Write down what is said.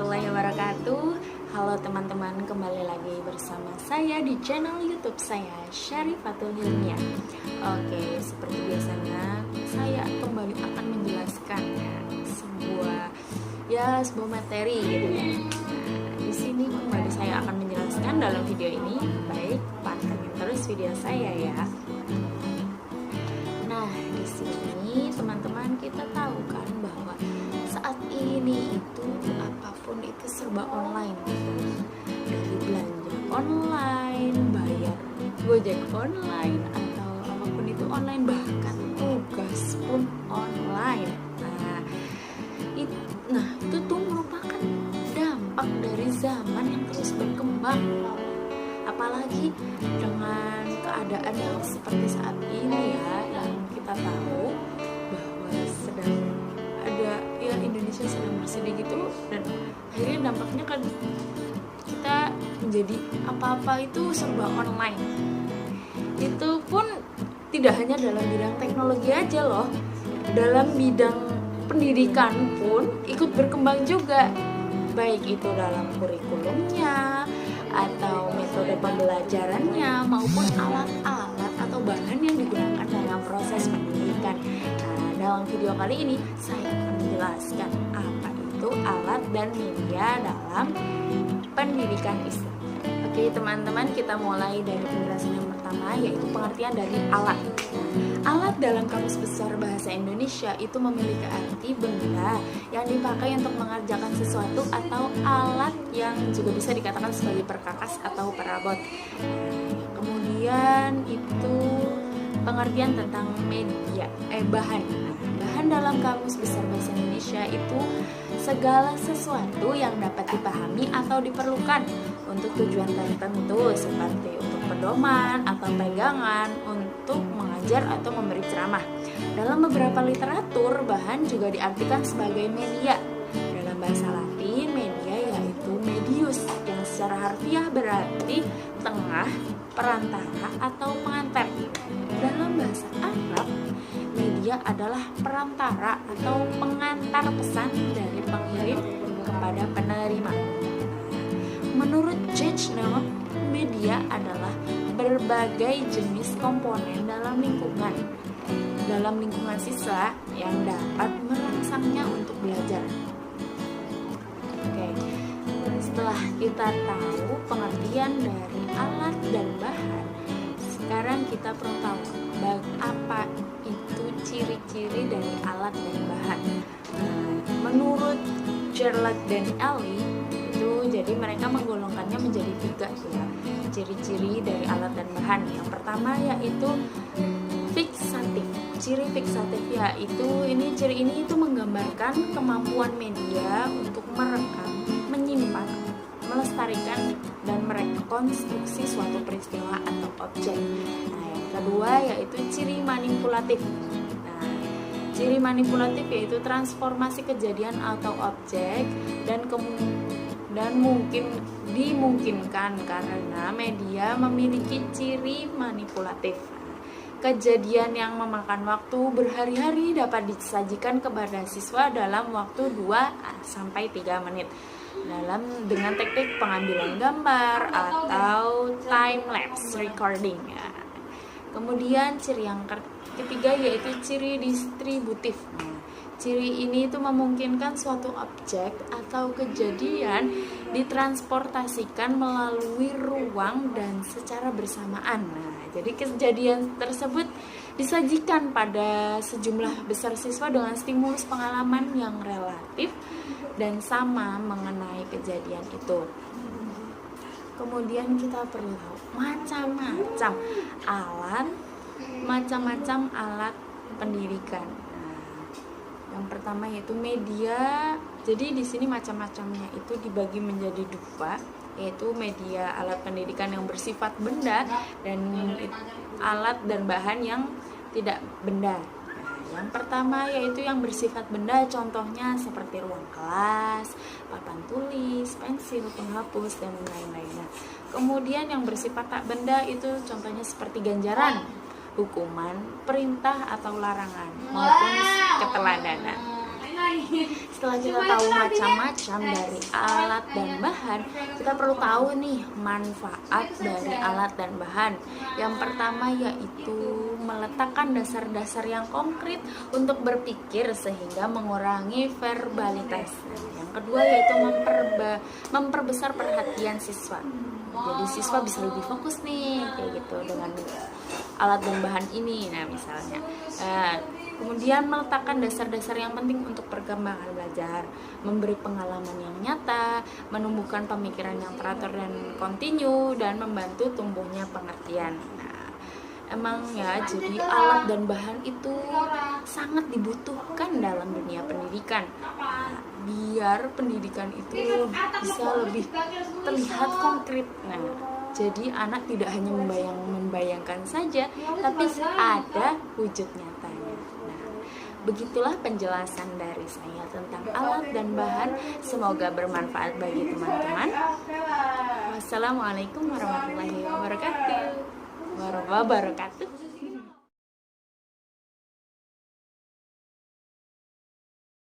warahmatullahi wabarakatuh. Halo teman-teman, kembali lagi bersama saya di channel YouTube saya, Syarifatul Hilmia. Oke, seperti biasanya saya kembali akan menjelaskan sebuah materi gitu ya. Di sini kembali saya akan menjelaskan dalam video ini. Baik, pantengin terus video saya ya. Nah, di sini teman-teman kita tahu kan bahwa saat ini itu apapun itu serba online gitu. Dari belanja online, bayar Gojek online, atau apapun itu online, bahkan tugas pun online. Nah, itu tuh merupakan dampak dari zaman yang terus berkembang. Apalagi dengan keadaan yang seperti saat ini ya, yang kita tahu bahwa sedang ada ya, Indonesia sedang bersedih gitu, dan akhirnya dampaknya kan kita menjadi apa-apa itu serba online. Itu pun tidak hanya dalam bidang teknologi aja loh, dalam bidang pendidikan pun ikut berkembang juga, baik itu dalam kurikulumnya atau metode pembelajarannya maupun alat-alat atau bahan yang digunakan dalam proses pendidikan. Nah, dalam video kali ini saya akan menjelaskan apa itu alat dan media dalam pendidikan Islam. Oke teman-teman, kita mulai dari penjelasan yang pertama, yaitu pengertian dari alat. Alat dalam Kamus Besar Bahasa Indonesia itu memiliki arti benda yang dipakai untuk mengerjakan sesuatu, atau alat yang juga bisa dikatakan sebagai perkakas atau perabot. Kemudian itu pengertian tentang media, bahan. Bahan dalam Kamus Besar Bahasa Indonesia itu segala sesuatu yang dapat dipahami atau diperlukan untuk tujuan tertentu, seperti untuk pedoman atau pegangan, untuk mengajar atau memberi ceramah. Dalam beberapa literatur, bahan juga diartikan sebagai media. Dalam bahasa Latin, media yaitu medius, yang secara harfiah berarti tengah, perantara, atau pengantar. Dalam bahasa Arab, media adalah perantara atau pengantar pesan dari pengirim kepada penerima. Menurut Jejno, media adalah berbagai jenis komponen dalam lingkungan siswa yang dapat merangsangnya untuk belajar. Oke, setelah kita tahu pengertian dari alat dan bahan, sekarang kita perlu tahu apa itu ciri-ciri dari alat dan bahan. Menurut Gerlach dan Ellie itu, jadi mereka menggolongkannya menjadi 3 ya, ciri-ciri dari alat dan bahan. Yang pertama yaitu fiksatif. Ciri fiksatif yaitu ciri ini itu menggambarkan kemampuan media untuk merekam, menyimpan, melestarikan, dan merekonstruksi suatu peristiwa atau objek. Nah, yang kedua yaitu ciri manipulatif. Nah, ciri manipulatif yaitu transformasi kejadian atau objek dan mungkin dimungkinkan karena media memiliki ciri manipulatif. Kejadian yang memakan waktu berhari-hari dapat disajikan kepada siswa dalam waktu 2-3 menit dengan teknik pengambilan gambar atau time lapse recording ya. Kemudian ciri yang ketiga yaitu ciri distributif. Ciri ini itu memungkinkan suatu objek atau kejadian ditransportasikan melalui ruang dan secara bersamaan. Nah, jadi kejadian tersebut disajikan pada sejumlah besar siswa dengan stimulus pengalaman yang relatif dan sama mengenai kejadian itu. Kemudian kita perlu tahu macam-macam alat pendidikan. Yang pertama yaitu media. Jadi di sini macam-macamnya itu dibagi menjadi 2, yaitu media alat pendidikan yang bersifat benda dan alat dan bahan yang tidak benda. Yang pertama yaitu yang bersifat benda, contohnya seperti ruang kelas, papan tulis, pensil, penghapus, dan lain-lainnya. Kemudian yang bersifat tak benda itu contohnya seperti ganjaran, hukuman, perintah atau larangan, maupun keteladanan. Setelah kita tahu macam-macam dari alat dan bahan, kita perlu tahu nih manfaat dari alat dan bahan. Yang pertama yaitu meletakkan dasar-dasar yang konkret untuk berpikir sehingga mengurangi verbalitas. Yang kedua yaitu memperbesar perhatian siswa. Jadi siswa bisa lebih fokus nih kayak gitu dengan alat dan bahan ini. Nah misalnya kemudian meletakkan dasar-dasar yang penting untuk perkembangan belajar, memberi pengalaman yang nyata, menumbuhkan pemikiran yang teratur dan kontinu, dan membantu tumbuhnya pengertian. Nah, emang ya, jadi alat dan bahan itu sangat dibutuhkan dalam dunia pendidikan. Nah, biar pendidikan itu bisa lebih terlihat konkret. Nah, jadi anak tidak hanya membayangkan saja, tapi ada wujud nyatanya. Nah, begitulah penjelasan dari saya tentang alat dan bahan. Semoga bermanfaat bagi teman-teman. Wassalamualaikum warahmatullahi wabarakatuh.